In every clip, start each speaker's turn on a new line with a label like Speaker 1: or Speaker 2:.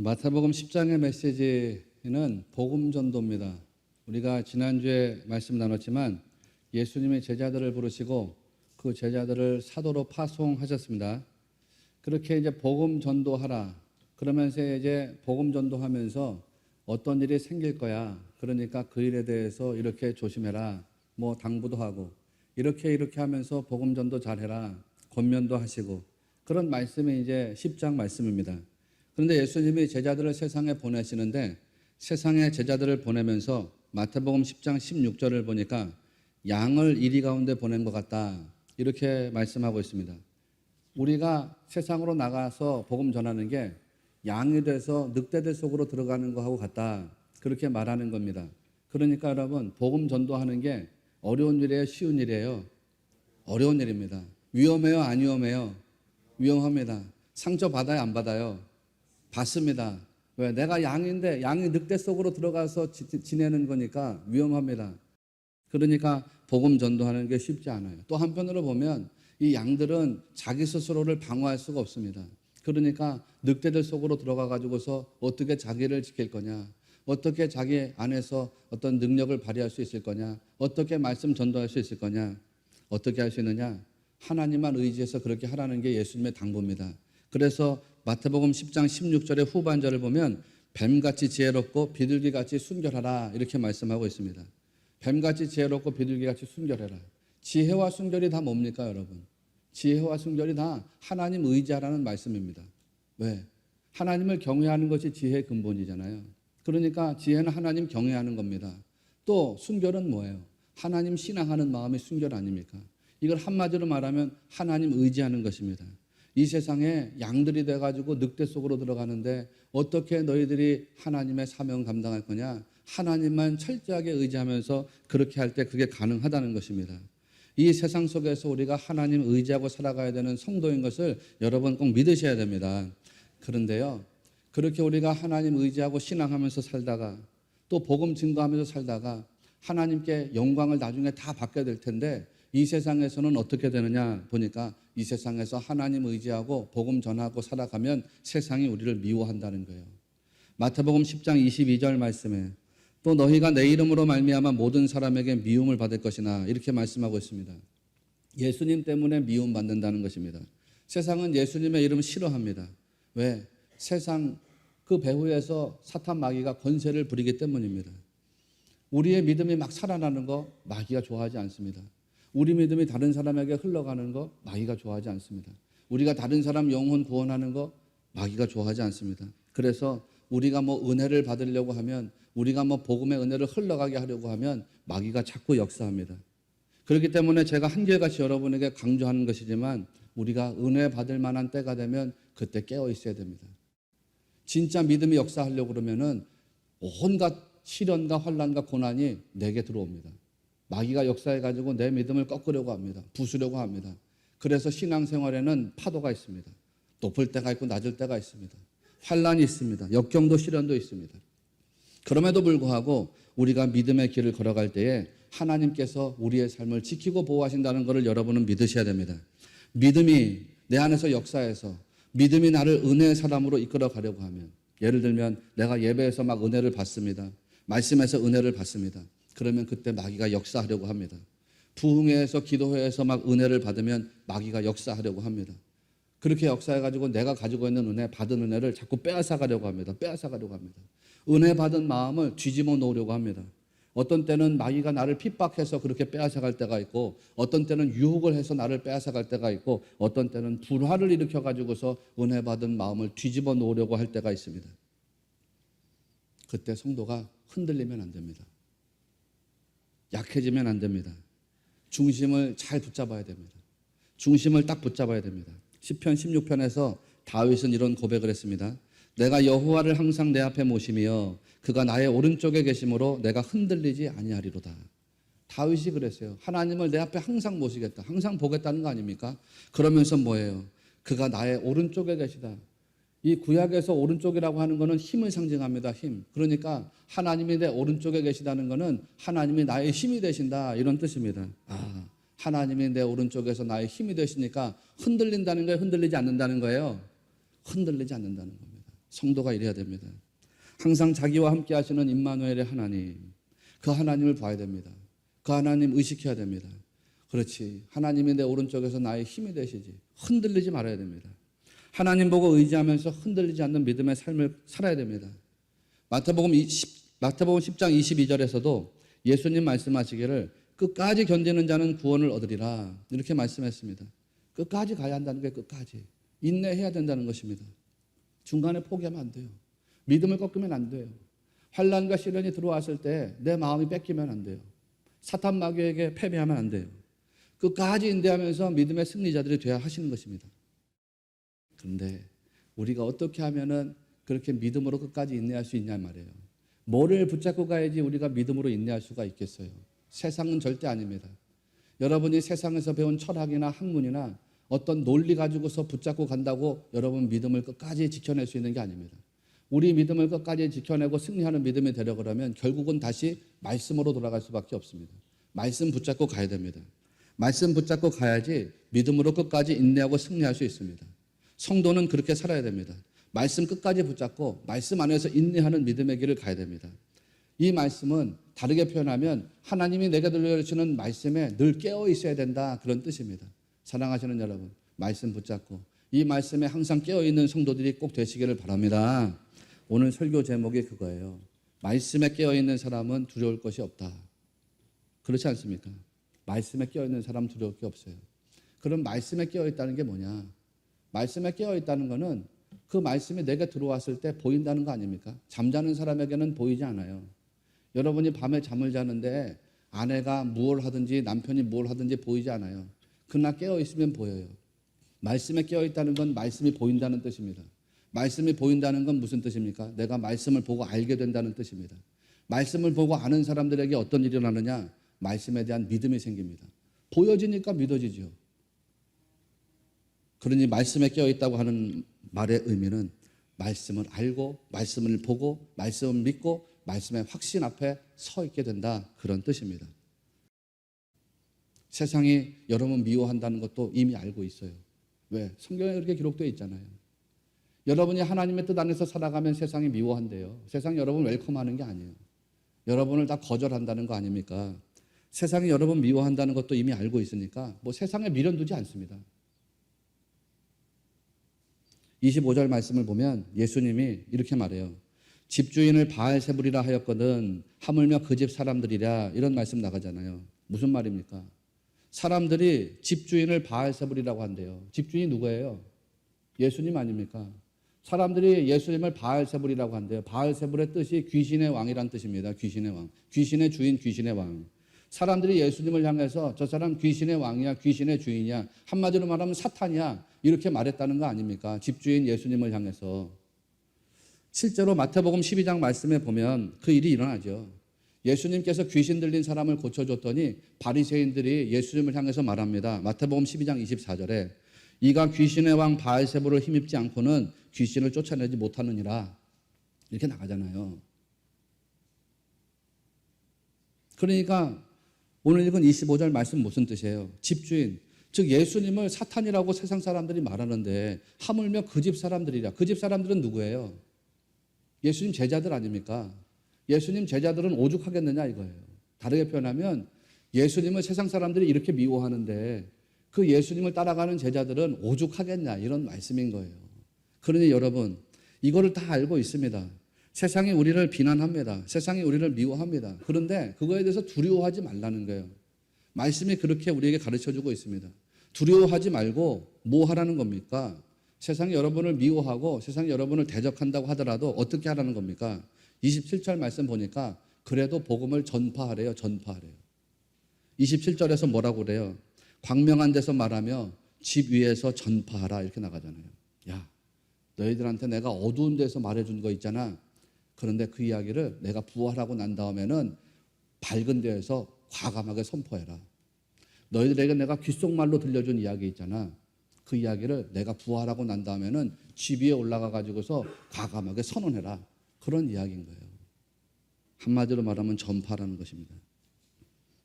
Speaker 1: 마태복음 10장의 메시지는 복음 전도입니다. 우리가 지난주에 말씀 나눴지만 예수님이 제자들을 부르시고 그 제자들을 사도로 파송하셨습니다. 그렇게 이제 복음 전도하라. 그러면서 이제 복음 전도하면서 어떤 일이 생길 거야. 그러니까 그 일에 대해서 이렇게 조심해라. 뭐 당부도 하고 이렇게 하면서 복음 전도 잘해라. 권면도 하시고 그런 말씀이 이제 10장 말씀입니다. 그런데 예수님이 제자들을 세상에 보내시는데 세상에 제자들을 보내면서 마태복음 10장 16절을 보니까 양을 이리 가운데 보낸 것 같다. 이렇게 말씀하고 있습니다. 우리가 세상으로 나가서 복음 전하는 게 양이 돼서 늑대들 속으로 들어가는 거하고 같다. 그렇게 말하는 겁니다. 그러니까 여러분 복음 전도하는 게 어려운 일이에요? 쉬운 일이에요? 어려운 일입니다. 위험해요? 안 위험해요? 위험합니다. 상처 받아요? 안 받아요? 받습니다. 왜? 내가 양인데 양이 늑대 속으로 들어가서 지내는 거니까 위험합니다. 그러니까 복음 전도하는 게 쉽지 않아요. 또 한편으로 보면 이 양들은 자기 스스로를 방어할 수가 없습니다. 그러니까 늑대들 속으로 들어가 가지고서 어떻게 자기를 지킬 거냐, 어떻게 자기 안에서 어떤 능력을 발휘할 수 있을 거냐, 어떻게 말씀 전도할 수 있을 거냐, 어떻게 할 수 있느냐, 하나님만 의지해서 그렇게 하라는 게 예수님의 당부입니다. 그래서 마태복음 10장 16절의 후반절을 보면 뱀같이 지혜롭고 비둘기같이 순결하라 이렇게 말씀하고 있습니다. 뱀같이 지혜롭고 비둘기같이 순결해라. 지혜와 순결이 다 뭡니까 여러분? 지혜와 순결이 다 하나님 의지하라는 말씀입니다. 왜? 하나님을 경외하는 것이 지혜의 근본이잖아요. 그러니까 지혜는 하나님 경외하는 겁니다. 또 순결은 뭐예요? 하나님 신앙하는 마음이 순결 아닙니까? 이걸 한마디로 말하면 하나님 의지하는 것입니다. 이 세상에 양들이 돼가지고 늑대 속으로 들어가는데 어떻게 너희들이 하나님의 사명 감당할 거냐? 하나님만 철저하게 의지하면서 그렇게 할 때 그게 가능하다는 것입니다. 이 세상 속에서 우리가 하나님 의지하고 살아가야 되는 성도인 것을 여러분 꼭 믿으셔야 됩니다. 그런데요, 그렇게 우리가 하나님 의지하고 신앙하면서 살다가 또 복음 증거하면서 살다가 하나님께 영광을 나중에 다 받게 될 텐데 이 세상에서는 어떻게 되느냐 보니까 이 세상에서 하나님 의지하고 복음 전하고 살아가면 세상이 우리를 미워한다는 거예요. 마태복음 10장 22절 말씀에 또 너희가 내 이름으로 말미암아 모든 사람에게 미움을 받을 것이나 이렇게 말씀하고 있습니다. 예수님 때문에 미움받는다는 것입니다. 세상은 예수님의 이름을 싫어합니다. 왜? 세상 그 배후에서 사탄 마귀가 권세를 부리기 때문입니다. 우리의 믿음이 막 살아나는 거 마귀가 좋아하지 않습니다. 우리 믿음이 다른 사람에게 흘러가는 거 마귀가 좋아하지 않습니다. 우리가 다른 사람 영혼 구원하는 거 마귀가 좋아하지 않습니다. 그래서 우리가 뭐 은혜를 받으려고 하면 우리가 뭐 복음의 은혜를 흘러가게 하려고 하면 마귀가 자꾸 역사합니다. 그렇기 때문에 제가 한결같이 여러분에게 강조하는 것이지만 우리가 은혜 받을 만한 때가 되면 그때 깨어 있어야 됩니다. 진짜 믿음이 역사하려고 그러면은 온갖 시련과 환난과 고난이 내게 들어옵니다. 마귀가 역사해가지고 내 믿음을 꺾으려고 합니다. 부수려고 합니다. 그래서 신앙생활에는 파도가 있습니다. 높을 때가 있고 낮을 때가 있습니다. 환난이 있습니다. 역경도 시련도 있습니다. 그럼에도 불구하고 우리가 믿음의 길을 걸어갈 때에 하나님께서 우리의 삶을 지키고 보호하신다는 것을 여러분은 믿으셔야 됩니다. 믿음이 내 안에서 역사해서 믿음이 나를 은혜의 사람으로 이끌어 가려고 하면 예를 들면 내가 예배에서 막 은혜를 받습니다. 말씀에서 은혜를 받습니다. 그러면 그때 마귀가 역사하려고 합니다. 부흥회에서 기도회에서 막 은혜를 받으면 마귀가 역사하려고 합니다. 그렇게 역사해가지고 내가 가지고 있는 은혜, 받은 은혜를 자꾸 빼앗아가려고 합니다. 빼앗아가려고 합니다. 은혜 받은 마음을 뒤집어 놓으려고 합니다. 어떤 때는 마귀가 나를 핍박해서 그렇게 빼앗아갈 때가 있고 어떤 때는 유혹을 해서 나를 빼앗아갈 때가 있고 어떤 때는 불화를 일으켜가지고서 은혜 받은 마음을 뒤집어 놓으려고 할 때가 있습니다. 그때 성도가 흔들리면 안 됩니다. 약해지면 안 됩니다. 중심을 잘 붙잡아야 됩니다. 중심을 딱 붙잡아야 됩니다. 시편 16편에서 다윗은 이런 고백을 했습니다. 내가 여호와를 항상 내 앞에 모시며 그가 나의 오른쪽에 계심으로 내가 흔들리지 아니하리로다. 다윗이 그랬어요. 하나님을 내 앞에 항상 모시겠다. 항상 보겠다는 거 아닙니까? 그러면서 뭐예요? 그가 나의 오른쪽에 계시다. 이 구약에서 오른쪽이라고 하는 것은 힘을 상징합니다. 힘. 그러니까 하나님이 내 오른쪽에 계시다는 것은 하나님이 나의 힘이 되신다 이런 뜻입니다. 하나님이 내 오른쪽에서 나의 힘이 되시니까 흔들린다는 거예요? 흔들리지 않는다는 거예요? 흔들리지 않는다는 겁니다. 성도가 이래야 됩니다. 항상 자기와 함께 하시는 임마누엘의 하나님, 그 하나님을 봐야 됩니다. 그 하나님 의식해야 됩니다. 그렇지, 하나님이 내 오른쪽에서 나의 힘이 되시지. 흔들리지 말아야 됩니다. 하나님 보고 의지하면서 흔들리지 않는 믿음의 삶을 살아야 됩니다. 마태복음 10장 22절에서도 예수님 말씀하시기를 끝까지 견디는 자는 구원을 얻으리라 이렇게 말씀했습니다. 끝까지 가야 한다는 게 끝까지 인내해야 된다는 것입니다. 중간에 포기하면 안 돼요. 믿음을 꺾으면 안 돼요. 환난과 시련이 들어왔을 때 내 마음이 뺏기면 안 돼요. 사탄 마귀에게 패배하면 안 돼요. 끝까지 인내하면서 믿음의 승리자들이 되어야 하시는 것입니다. 그런데 우리가 어떻게 하면은 그렇게 믿음으로 끝까지 인내할 수 있냐 말이에요. 뭐를 붙잡고 가야지 우리가 믿음으로 인내할 수가 있겠어요? 세상은 절대 아닙니다. 여러분이 세상에서 배운 철학이나 학문이나 어떤 논리 가지고서 붙잡고 간다고 여러분 믿음을 끝까지 지켜낼 수 있는 게 아닙니다. 우리 믿음을 끝까지 지켜내고 승리하는 믿음이 되려 그러면 결국은 다시 말씀으로 돌아갈 수밖에 없습니다. 말씀 붙잡고 가야 됩니다. 말씀 붙잡고 가야지 믿음으로 끝까지 인내하고 승리할 수 있습니다. 성도는 그렇게 살아야 됩니다. 말씀 끝까지 붙잡고 말씀 안에서 인내하는 믿음의 길을 가야 됩니다. 이 말씀은 다르게 표현하면 하나님이 내게 들려주시는 말씀에 늘 깨어 있어야 된다 그런 뜻입니다. 사랑하시는 여러분, 말씀 붙잡고 이 말씀에 항상 깨어 있는 성도들이 꼭 되시기를 바랍니다. 오늘 설교 제목이 그거예요. 말씀에 깨어 있는 사람은 두려울 것이 없다. 그렇지 않습니까? 말씀에 깨어 있는 사람은 두려울 게 없어요. 그럼 말씀에 깨어 있다는 게 뭐냐? 말씀에 깨어 있다는 거는 그 말씀이 내게 들어왔을 때 보인다는 거 아닙니까? 잠자는 사람에게는 보이지 않아요. 여러분이 밤에 잠을 자는데 아내가 무엇을 하든지 남편이 뭘 하든지 보이지 않아요. 그러나 깨어 있으면 보여요. 말씀에 깨어 있다는 건 말씀이 보인다는 뜻입니다. 말씀이 보인다는 건 무슨 뜻입니까? 내가 말씀을 보고 알게 된다는 뜻입니다. 말씀을 보고 아는 사람들에게 어떤 일이 일어나느냐? 말씀에 대한 믿음이 생깁니다. 보여지니까 믿어지죠. 그러니 말씀에 깨어 있다고 하는 말의 의미는 말씀을 알고 말씀을 보고 말씀을 믿고 말씀의 확신 앞에 서 있게 된다 그런 뜻입니다. 세상이 여러분 미워한다는 것도 이미 알고 있어요. 왜? 성경에 그렇게 기록되어 있잖아요. 여러분이 하나님의 뜻 안에서 살아가면 세상이 미워한대요. 세상이 여러분 웰컴하는 게 아니에요. 여러분을 다 거절한다는 거 아닙니까? 세상이 여러분 미워한다는 것도 이미 알고 있으니까 뭐 세상에 미련 두지 않습니다. 25절 말씀을 보면 예수님이 이렇게 말해요. 집주인을 바알세불이라 하였거든 하물며 그 집 사람들이랴 이런 말씀 나가잖아요. 무슨 말입니까? 사람들이 집주인을 바알세불이라고 한대요. 집주인이 누구예요? 예수님 아닙니까? 사람들이 예수님을 바알세불이라고 한대요. 바알세불의 뜻이 귀신의 왕이란 뜻입니다. 귀신의 왕. 귀신의 주인, 귀신의 왕. 사람들이 예수님을 향해서 저 사람 귀신의 왕이야, 귀신의 주인이야, 한마디로 말하면 사탄이야 이렇게 말했다는 거 아닙니까? 집주인 예수님을 향해서. 실제로 마태복음 12장 말씀에 보면 그 일이 일어나죠. 예수님께서 귀신 들린 사람을 고쳐줬더니 바리새인들이 예수님을 향해서 말합니다. 마태복음 12장 24절에 이가 귀신의 왕 바알세불을 힘입지 않고는 귀신을 쫓아내지 못하느니라 이렇게 나가잖아요. 그러니까 오늘 읽은 25절 말씀 무슨 뜻이에요? 집주인, 즉 예수님을 사탄이라고 세상 사람들이 말하는데 하물며 그 집 사람들이라. 그 집 사람들은 누구예요? 예수님 제자들 아닙니까? 예수님 제자들은 오죽하겠느냐 이거예요. 다르게 표현하면 예수님을 세상 사람들이 이렇게 미워하는데 그 예수님을 따라가는 제자들은 오죽하겠냐 이런 말씀인 거예요. 그러니 여러분 이거를 다 알고 있습니다. 세상이 우리를 비난합니다. 세상이 우리를 미워합니다. 그런데 그거에 대해서 두려워하지 말라는 거예요. 말씀이 그렇게 우리에게 가르쳐주고 있습니다. 두려워하지 말고 뭐 하라는 겁니까? 세상이 여러분을 미워하고 세상이 여러분을 대적한다고 하더라도 어떻게 하라는 겁니까? 27절 말씀 보니까 그래도 복음을 전파하래요. 전파하래요. 27절에서 뭐라고 그래요? 광명한 데서 말하며 집 위에서 전파하라 이렇게 나가잖아요. 야, 너희들한테 내가 어두운 데서 말해준 거 있잖아. 그런데 그 이야기를 내가 부활하고 난 다음에는 밝은 데에서 과감하게 선포해라. 너희들에게 내가 귓속말로 들려준 이야기 있잖아. 그 이야기를 내가 부활하고 난 다음에는 집 위에 올라가 가지고서 과감하게 선언해라. 그런 이야기인 거예요. 한마디로 말하면 전파라는 것입니다.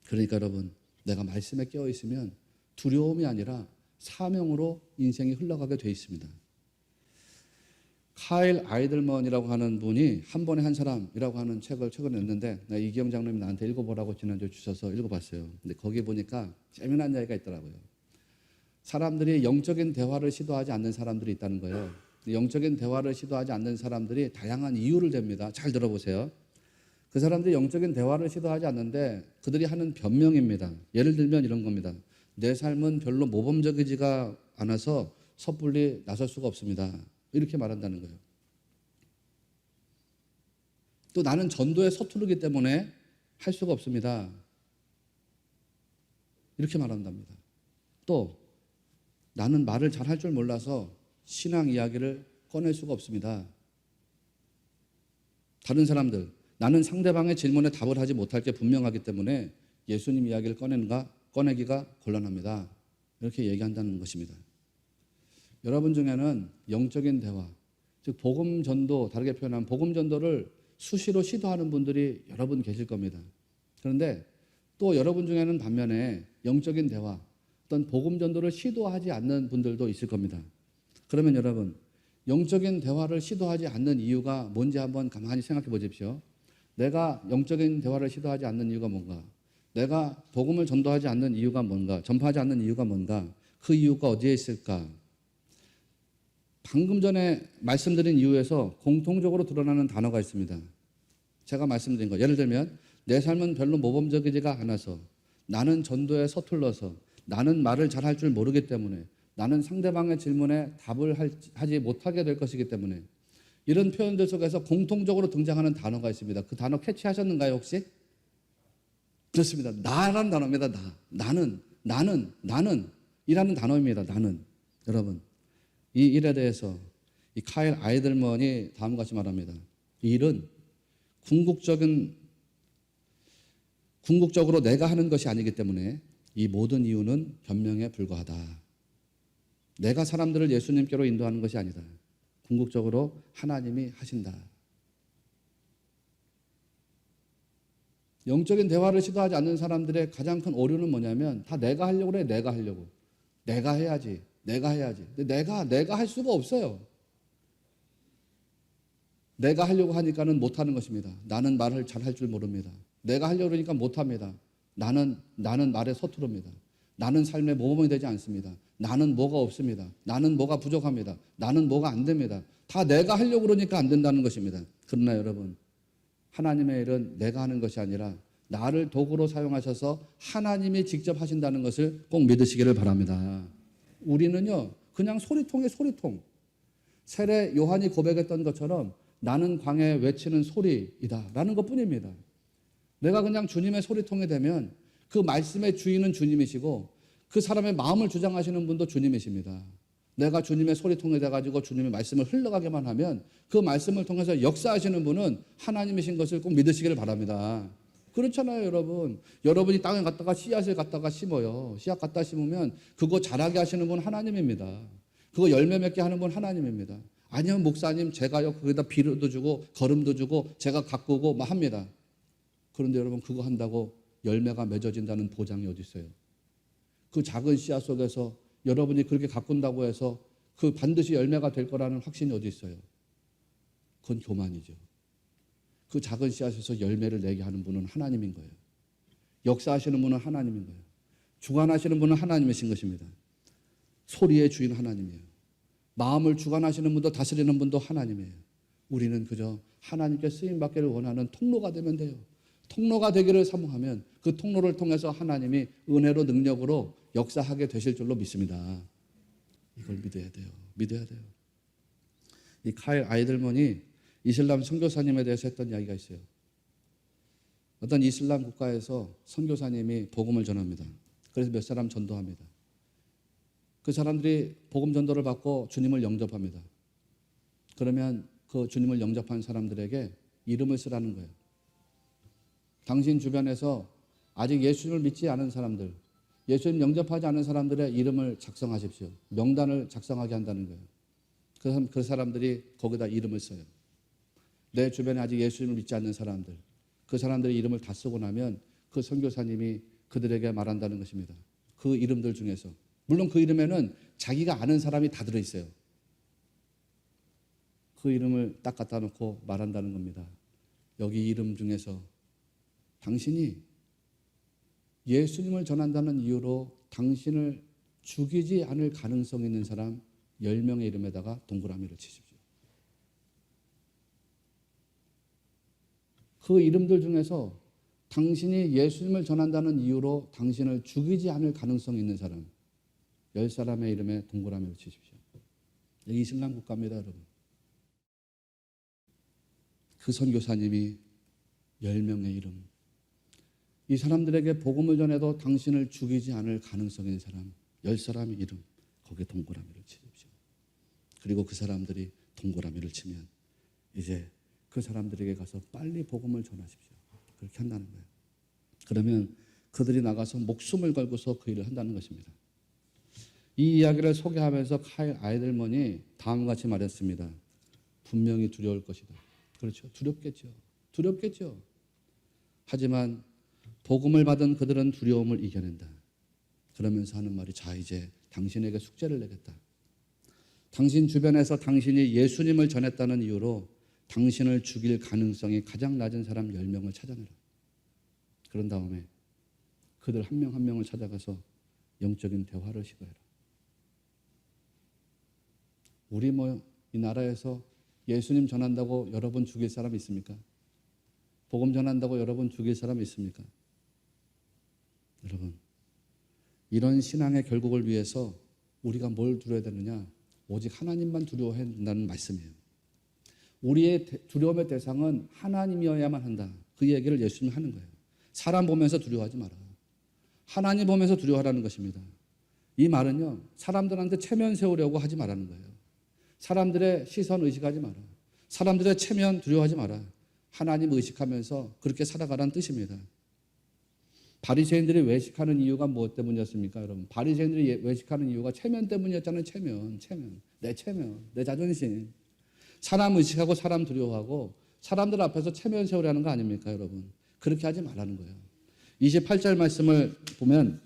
Speaker 1: 그러니까 여러분, 내가 말씀에 깨어 있으면 두려움이 아니라 사명으로 인생이 흘러가게 돼 있습니다. 카일 아이들먼이라고 하는 분이 한 번에 한 사람이라고 하는 책을 최근에 냈는데 이기영 장로님이 나한테 읽어보라고 지난주에 주셔서 읽어봤어요. 근데 거기 보니까 재미난 이야기가 있더라고요. 사람들이 영적인 대화를 시도하지 않는 사람들이 있다는 거예요. 영적인 대화를 시도하지 않는 사람들이 다양한 이유를 댑니다. 잘 들어보세요. 그 사람들이 영적인 대화를 시도하지 않는데 그들이 하는 변명입니다. 예를 들면 이런 겁니다. 내 삶은 별로 모범적이지가 않아서 섣불리 나설 수가 없습니다. 이렇게 말한다는 거예요. 또 나는 전도에 서투르기 때문에 할 수가 없습니다. 이렇게 말한답니다. 또 나는 말을 잘 할 줄 몰라서 신앙 이야기를 꺼낼 수가 없습니다. 다른 사람들, 나는 상대방의 질문에 답을 하지 못할 게 분명하기 때문에 예수님 이야기를 꺼내기가 곤란합니다. 이렇게 얘기한다는 것입니다. 여러분 중에는 영적인 대화, 즉 복음 전도, 다르게 표현하면 복음 전도를 수시로 시도하는 분들이 여러분 계실 겁니다. 그런데 또 여러분 중에는 반면에 영적인 대화, 어떤 복음 전도를 시도하지 않는 분들도 있을 겁니다. 그러면 여러분, 영적인 대화를 시도하지 않는 이유가 뭔지 한번 가만히 생각해 보십시오. 내가 영적인 대화를 시도하지 않는 이유가 뭔가? 내가 복음을 전도하지 않는 이유가 뭔가? 전파하지 않는 이유가 뭔가? 그 이유가 어디에 있을까? 방금 전에 말씀드린 이유에서 공통적으로 드러나는 단어가 있습니다. 제가 말씀드린 거. 예를 들면 내 삶은 별로 모범적이지가 않아서, 나는 전도에 서툴러서, 나는 말을 잘 할 줄 모르기 때문에, 나는 상대방의 질문에 답을 하지 못하게 될 것이기 때문에, 이런 표현들 속에서 공통적으로 등장하는 단어가 있습니다. 그 단어 캐치하셨는가요 혹시? 그렇습니다. 나라는 단어입니다. 나는 이라는 단어입니다. 나는. 여러분, 이 일에 대해서 이 카일 아이들먼이 다음과 같이 말합니다. 이 일은 궁극적으로 내가 하는 것이 아니기 때문에 이 모든 이유는 변명에 불과하다. 내가 사람들을 예수님께로 인도하는 것이 아니다. 궁극적으로 하나님이 하신다. 영적인 대화를 시도하지 않는 사람들의 가장 큰 오류는 뭐냐면 다 내가 하려고 그래. 내가 하려고. 내가 해야지. 근데 내가 할 수가 없어요. 내가 하려고 하니까는 못하는 것입니다. 나는 말을 잘 할 줄 모릅니다. 내가 하려고 그러니까 못합니다. 나는 말에 서투릅니다. 나는 삶에 모범이 되지 않습니다. 나는 뭐가 없습니다. 나는 뭐가 부족합니다. 나는 뭐가 안 됩니다. 다 내가 하려고 그러니까 안 된다는 것입니다. 그러나 여러분, 하나님의 일은 내가 하는 것이 아니라 나를 도구로 사용하셔서 하나님이 직접 하신다는 것을 꼭 믿으시기를 바랍니다. 우리는요, 그냥 소리통에 소리통. 세례 요한이 고백했던 것처럼 나는 광야에 외치는 소리이다 라는 것뿐입니다. 내가 그냥 주님의 소리통이 되면 그 말씀의 주인은 주님이시고 그 사람의 마음을 주장하시는 분도 주님이십니다. 내가 주님의 소리통이 돼가지고 주님의 말씀을 흘러가게만 하면 그 말씀을 통해서 역사하시는 분은 하나님이신 것을 꼭 믿으시기를 바랍니다. 그렇잖아요, 여러분. 여러분이 땅에 갔다가 씨앗을 갖다가 심어요. 씨앗 갖다 심으면 그거 자라게 하시는 분 하나님입니다. 그거 열매 맺게 하는 분 하나님입니다. 아니요, 목사님, 제가요, 거기다 비료도 주고 거름도 주고 제가 가꾸고 막 합니다. 그런데 여러분, 그거 한다고 열매가 맺어진다는 보장이 어디 있어요? 그 작은 씨앗 속에서 여러분이 그렇게 가꾼다고 해서 그 반드시 열매가 될 거라는 확신이 어디 있어요? 그건 교만이죠. 그 작은 씨앗에서 열매를 내게 하는 분은 하나님인 거예요. 역사하시는 분은 하나님인 거예요. 주관하시는 분은 하나님이신 것입니다. 소리의 주인 하나님이에요. 마음을 주관하시는 분도 다스리는 분도 하나님이에요. 우리는 그저 하나님께 쓰임받기를 원하는 통로가 되면 돼요. 통로가 되기를 사모하면 그 통로를 통해서 하나님이 은혜로 능력으로 역사하게 되실 줄로 믿습니다. 이걸 믿어야 돼요. 믿어야 돼요. 이 카일 아이들먼이 이슬람 선교사님에 대해서 했던 이야기가 있어요. 어떤 이슬람 국가에서 선교사님이 복음을 전합니다. 그래서 몇 사람 전도합니다. 그 사람들이 복음 전도를 받고 주님을 영접합니다. 그러면 그 주님을 영접한 사람들에게 이름을 쓰라는 거예요. 당신 주변에서 아직 예수를 믿지 않은 사람들, 예수님 영접하지 않은 사람들의 이름을 작성하십시오. 명단을 작성하게 한다는 거예요. 그 사람들이 거기다 이름을 써요. 내 주변에 아직 예수님을 믿지 않는 사람들, 그 사람들의 이름을 다 쓰고 나면 그 선교사님이 그들에게 말한다는 것입니다. 그 이름들 중에서, 물론 그 이름에는 자기가 아는 사람이 다 들어있어요. 그 이름을 딱 갖다 놓고 말한다는 겁니다. 여기 이름 중에서 당신이 예수님을 전한다는 이유로 당신을 죽이지 않을 가능성이 있는 사람 10명의 이름에다가 동그라미를 치십시오. 그 이름들 중에서 당신이 예수님을 전한다는 이유로 당신을 죽이지 않을 가능성이 있는 사람 10사람의 이름에 동그라미를 치십시오. 여기 이슬람 국가입니다, 여러분. 그 선교사님이 10명의 이름. 이 사람들에게 복음을 전해도 당신을 죽이지 않을 가능성이 있는 사람 10사람의 이름, 거기에 동그라미를 치십시오. 그리고 그 사람들이 동그라미를 치면 이제 그 사람들에게 가서 빨리 복음을 전하십시오. 그렇게 한다는 거예요. 그러면 그들이 나가서 목숨을 걸고서 그 일을 한다는 것입니다. 이 이야기를 소개하면서 카일 아이들먼이 다음과 같이 말했습니다. 분명히 두려울 것이다. 그렇죠. 두렵겠죠. 두렵겠죠. 하지만 복음을 받은 그들은 두려움을 이겨낸다. 그러면서 하는 말이 자 이제 당신에게 숙제를 내겠다. 당신 주변에서 당신이 예수님을 전했다는 이유로 당신을 죽일 가능성이 가장 낮은 사람 10명을 찾아내라. 그런 다음에 그들 한 명 한 명을 찾아가서 영적인 대화를 시도해라. 우리 이 나라에서 예수님 전한다고 여러분 죽일 사람 있습니까? 복음 전한다고 여러분 죽일 사람 있습니까? 여러분, 이런 신앙의 결국을 위해서 우리가 뭘 두려워야 되느냐? 오직 하나님만 두려워해야 된다는 말씀이에요. 우리의 두려움의 대상은 하나님이어야만 한다. 그 얘기를 예수님이 하는 거예요. 사람 보면서 두려워하지 마라. 하나님 보면서 두려워하라는 것입니다. 이 말은요, 사람들한테 체면 세우려고 하지 말라는 거예요. 사람들의 시선 의식하지 마라. 사람들의 체면 두려워하지 마라. 하나님 의식하면서 그렇게 살아가라는 뜻입니다. 바리새인들이 외식하는 이유가 무엇 때문이었습니까, 여러분? 바리새인들이 외식하는 이유가 체면 때문이었잖아요. 체면. 내 체면, 내 자존심. 사람 의식하고 사람 두려워하고 사람들 앞에서 체면 세우려는 거 아닙니까, 여러분? 그렇게 하지 말라는 거예요. 28절 말씀을 보면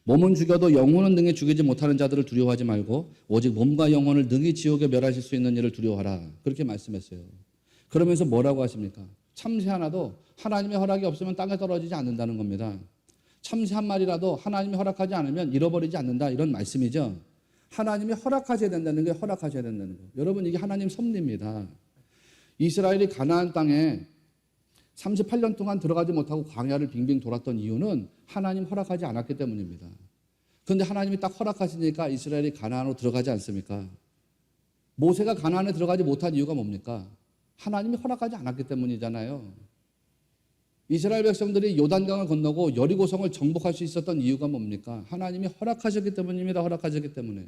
Speaker 1: 몸은 죽여도 영혼은 능히 죽이지 못하는 자들을 두려워하지 말고 오직 몸과 영혼을 능히 지옥에 멸하실 수 있는 일을 두려워하라. 그렇게 말씀했어요. 그러면서 뭐라고 하십니까? 참새 하나도 하나님의 허락이 없으면 땅에 떨어지지 않는다는 겁니다. 참새 한 마리라도 하나님이 허락하지 않으면 잃어버리지 않는다. 이런 말씀이죠. 하나님이 허락하셔야 된다는 게 허락하셔야 된다는 거예요. 여러분, 이게 하나님 섭리입니다. 이스라엘이 가나안 땅에 38년 동안 들어가지 못하고 광야를 빙빙 돌았던 이유는 하나님 허락하지 않았기 때문입니다. 그런데 하나님이 딱 허락하시니까 이스라엘이 가나안으로 들어가지 않습니까? 모세가 가나안에 들어가지 못한 이유가 뭡니까? 하나님이 허락하지 않았기 때문이잖아요. 이스라엘 백성들이 요단강을 건너고 여리고성을 정복할 수 있었던 이유가 뭡니까? 하나님이 허락하셨기 때문입니다. 허락하셨기 때문에.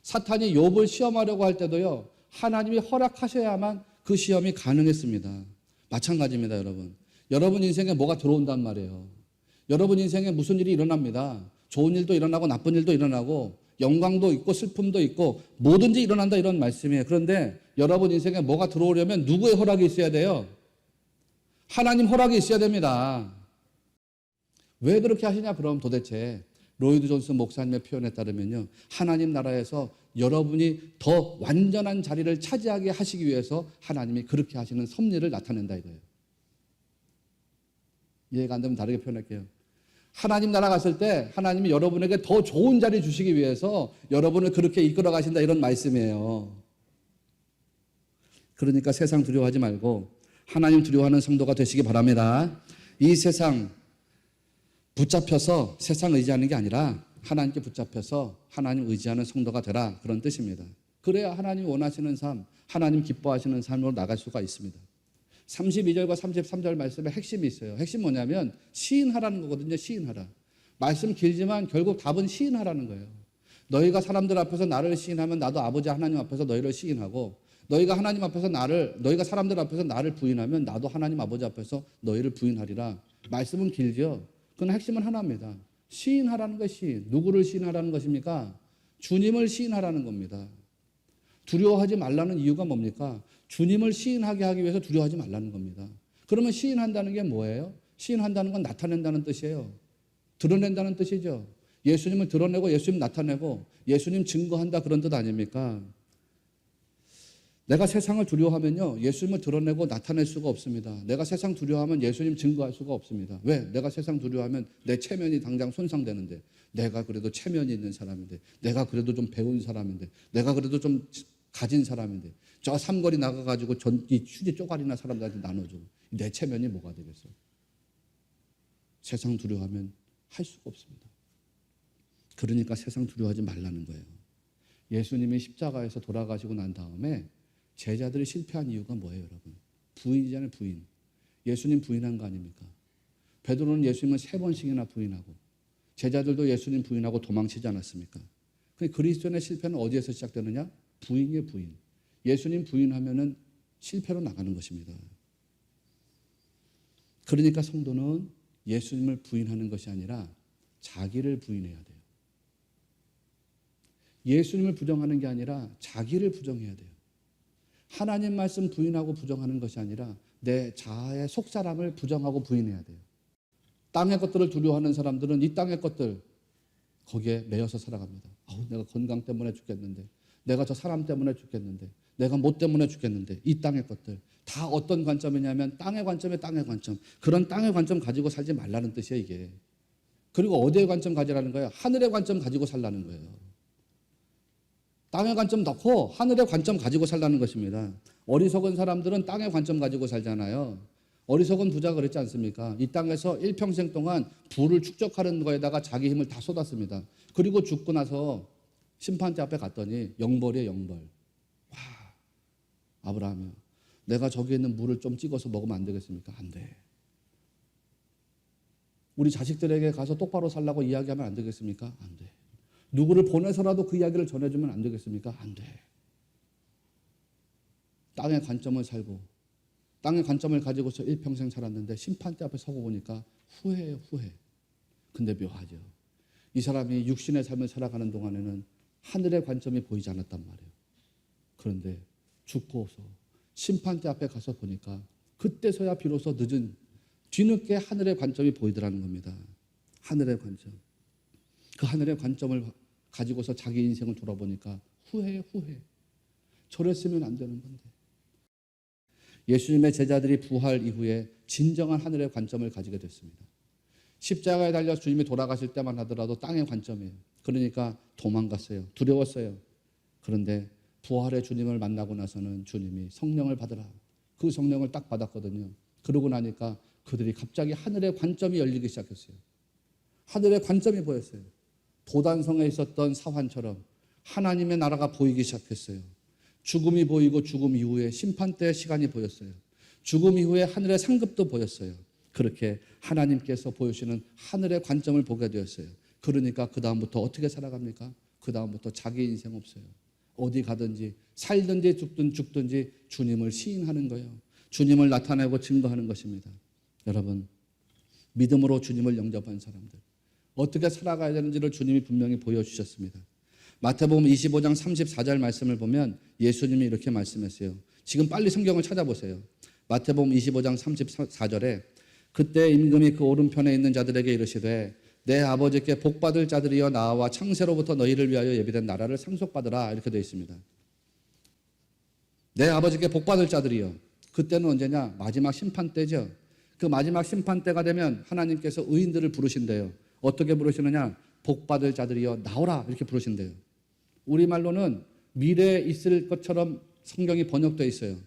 Speaker 1: 사탄이 욥을 시험하려고 할 때도요, 하나님이 허락하셔야만 그 시험이 가능했습니다. 마찬가지입니다, 여러분. 여러분 인생에 뭐가 들어온단 말이에요. 여러분 인생에 무슨 일이 일어납니다. 좋은 일도 일어나고 나쁜 일도 일어나고 영광도 있고 슬픔도 있고 뭐든지 일어난다 이런 말씀이에요. 그런데 여러분 인생에 뭐가 들어오려면 누구의 허락이 있어야 돼요? 하나님 허락이 있어야 됩니다. 왜 그렇게 하시냐? 그럼 도대체 로이드 존슨 목사님의 표현에 따르면요, 하나님 나라에서 여러분이 더 완전한 자리를 차지하게 하시기 위해서 하나님이 그렇게 하시는 섭리를 나타낸다 이거예요. 이해가 안 되면 다르게 표현할게요. 하나님 나라 갔을 때 하나님이 여러분에게 더 좋은 자리 주시기 위해서 여러분을 그렇게 이끌어 가신다 이런 말씀이에요. 그러니까 세상 두려워하지 말고 하나님 두려워하는 성도가 되시기 바랍니다. 이 세상 붙잡혀서 세상 의지하는 게 아니라 하나님께 붙잡혀서 하나님 의지하는 성도가 되라, 그런 뜻입니다. 그래야 하나님 원하시는 삶, 하나님 기뻐하시는 삶으로 나갈 수가 있습니다. 32절과 33절 말씀에 핵심이 있어요. 핵심 뭐냐면 시인하라는 거거든요. 시인하라. 말씀 길지만 결국 답은 시인하라는 거예요. 너희가 사람들 앞에서 나를 시인하면 나도 아버지 하나님 앞에서 너희를 시인하고, 너희가 하나님 앞에서 너희가 사람들 앞에서 나를 부인하면 나도 하나님 아버지 앞에서 너희를 부인하리라. 말씀은 길죠. 그건 핵심은 하나입니다. 시인하라는 것이 시인. 누구를 시인하라는 것입니까? 주님을 시인하라는 겁니다. 두려워하지 말라는 이유가 뭡니까? 주님을 시인하게 하기 위해서 두려워하지 말라는 겁니다. 그러면 시인한다는 게 뭐예요? 시인한다는 건 나타낸다는 뜻이에요. 드러낸다는 뜻이죠. 예수님을 드러내고 예수님 나타내고 예수님 증거한다, 그런 뜻 아닙니까? 내가 세상을 두려워하면요, 예수님을 드러내고 나타낼 수가 없습니다. 내가 세상 두려워하면 예수님 증거할 수가 없습니다. 왜? 내가 세상 두려워하면 내 체면이 당장 손상되는데, 내가 그래도 체면이 있는 사람인데, 내가 그래도 좀 배운 사람인데, 내가 그래도 좀 가진 사람인데, 저 삼거리 나가가지고 이 휴지 쪼가리나 사람들한테 나눠주고, 내 체면이 뭐가 되겠어? 세상 두려워하면 할 수가 없습니다. 그러니까 세상 두려워하지 말라는 거예요. 예수님이 십자가에서 돌아가시고 난 다음에 제자들이 실패한 이유가 뭐예요, 여러분? 부인이잖아요, 부인. 예수님 부인한 거 아닙니까? 베드로는 예수님을 3번씩이나 부인하고, 제자들도 예수님 부인하고 도망치지 않았습니까? 그리스도인의 실패는 어디에서 시작되느냐? 부인의 부인. 예수님 부인하면은 실패로 나가는 것입니다. 그러니까 성도는 예수님을 부인하는 것이 아니라 자기를 부인해야 돼요. 예수님을 부정하는 게 아니라 자기를 부정해야 돼요. 하나님 말씀 부인하고 부정하는 것이 아니라 내 자아의 속사람을 부정하고 부인해야 돼요. 땅의 것들을 두려워하는 사람들은 이 땅의 것들 거기에 매여서 살아갑니다. 내가 건강 때문에 죽겠는데, 내가 저 사람 때문에 죽겠는데, 내가 뭐 때문에 죽겠는데, 이 땅의 것들 다 어떤 관점이냐면 땅의 관점에 땅의 관점. 그런 땅의 관점 가지고 살지 말라는 뜻이에요, 이게. 그리고 어디의 관점 가지라는 거예요? 하늘의 관점 가지고 살라는 거예요. 땅의 관점 넣고 하늘의 관점 가지고 살라는 것입니다. 어리석은 사람들은 땅의 관점 가지고 살잖아요. 어리석은 부자가 그랬지 않습니까? 이 땅에서 일평생 동안 부를 축적하는 거에다가 자기 힘을 다 쏟았습니다. 그리고 죽고 나서 심판대 앞에 갔더니 영벌이에요, 영벌. 와, 아브라함이요, 내가 저기 있는 물을 좀 찍어서 먹으면 안 되겠습니까? 안 돼. 우리 자식들에게 가서 똑바로 살라고 이야기하면 안 되겠습니까? 안 돼. 누구를 보내서라도 그 이야기를 전해주면 안 되겠습니까? 안 돼. 땅의 관점을 살고 땅의 관점을 가지고서 일평생 살았는데 심판대 앞에 서고 보니까 후회해요, 후회. 근데 묘하죠. 이 사람이 육신의 삶을 살아가는 동안에는 하늘의 관점이 보이지 않았단 말이에요. 그런데 죽고서 심판대 앞에 가서 보니까 그때서야 비로소 늦은 뒤늦게 하늘의 관점이 보이더라는 겁니다. 하늘의 관점. 그 하늘의 관점을 가지고서 자기 인생을 돌아보니까 후회해, 후회. 저랬으면 안 되는 건데. 예수님의 제자들이 부활 이후에 진정한 하늘의 관점을 가지게 됐습니다. 십자가에 달려 주님이 돌아가실 때만 하더라도 땅의 관점이에요. 그러니까 도망갔어요. 두려웠어요. 그런데 부활의 주님을 만나고 나서는 주님이 성령을 받으라. 그 성령을 딱 받았거든요. 그러고 나니까 그들이 갑자기 하늘의 관점이 열리기 시작했어요. 하늘의 관점이 보였어요. 도단성에 있었던 사환처럼 하나님의 나라가 보이기 시작했어요. 죽음이 보이고 죽음 이후에 심판대의 시간이 보였어요. 죽음 이후에 하늘의 상급도 보였어요. 그렇게 하나님께서 보여주시는 하늘의 관점을 보게 되었어요. 그러니까 그 다음부터 어떻게 살아갑니까? 그 다음부터 자기 인생 없어요. 어디 가든지 살든지 죽든지 주님을 시인하는 거예요. 주님을 나타내고 증거하는 것입니다. 여러분, 믿음으로 주님을 영접한 사람들 어떻게 살아가야 되는지를 주님이 분명히 보여주셨습니다. 마태복음 25장 34절 말씀을 보면 예수님이 이렇게 말씀했어요. 지금 빨리 성경을 찾아보세요. 마태복음 25장 34절에 그때 임금이 그 오른편에 있는 자들에게 이르시되 내 아버지께 복받을 자들이여 나와 창세로부터 너희를 위하여 예비된 나라를 상속받으라 이렇게 되어 있습니다. 내 아버지께 복받을 자들이여. 그때는 언제냐? 마지막 심판 때죠. 그 마지막 심판 때가 되면 하나님께서 의인들을 부르신대요. 어떻게 부르시느냐? 복받을 자들이여 나오라 이렇게 부르신대요. 우리말로는 미래에 있을 것처럼 성경이 번역되어 있어요.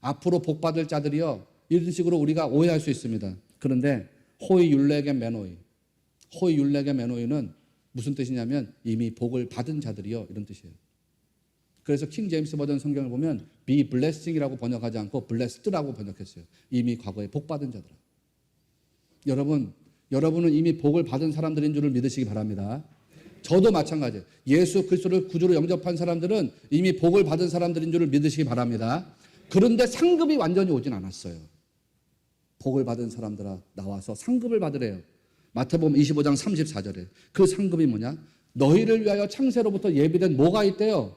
Speaker 1: 앞으로 복받을 자들이여 이런 식으로 우리가 오해할 수 있습니다. 그런데 호이 율레게 메노이, 호이 율레게 메노이는 무슨 뜻이냐면 이미 복을 받은 자들이여 이런 뜻이에요. 그래서 킹 제임스 버전 성경을 보면 be blessing이라고 번역하지 않고 blessed라고 번역했어요. 이미 과거에 복 받은 자들. 여러분은 이미 복을 받은 사람들인 줄을 믿으시기 바랍니다. 저도 마찬가지예요. 예수 그리스도를 구주로 영접한 사람들은 이미 복을 받은 사람들인 줄을 믿으시기 바랍니다. 그런데 상급이 완전히 오진 않았어요. 복을 받은 사람들아 나와서 상급을 받으래요. 마태복음 25장 34절에 그 상급이 뭐냐? 너희를 위하여 창세로부터 예비된 뭐가 있대요?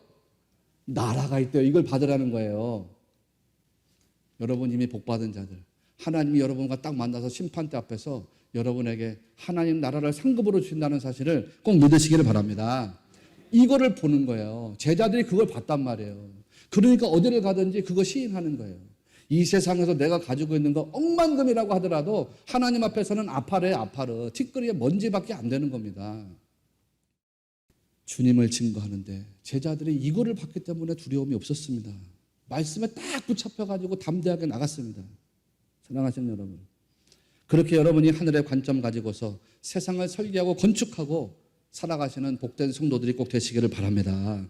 Speaker 1: 나라가 있대요. 이걸 받으라는 거예요. 여러분 이미 복 받은 자들, 하나님이 여러분과 딱 만나서 심판대 앞에서 여러분에게 하나님 나라를 상급으로 주신다는 사실을 꼭 믿으시기를 바랍니다. 이거를 보는 거예요. 제자들이 그걸 봤단 말이에요. 그러니까 어디를 가든지 그거 시인하는 거예요. 이 세상에서 내가 가지고 있는 거 억만금이라고 하더라도 하나님 앞에서는 아파르에 아파르, 티끌이에 먼지밖에 안 되는 겁니다. 주님을 증거하는데 제자들이 이거를 봤기 때문에 두려움이 없었습니다. 말씀에 딱 붙잡혀가지고 담대하게 나갔습니다. 사랑하시는 여러분, 그렇게 여러분이 하늘의 관점 가지고서 세상을 설계하고 건축하고 살아가시는 복된 성도들이 꼭 되시기를 바랍니다.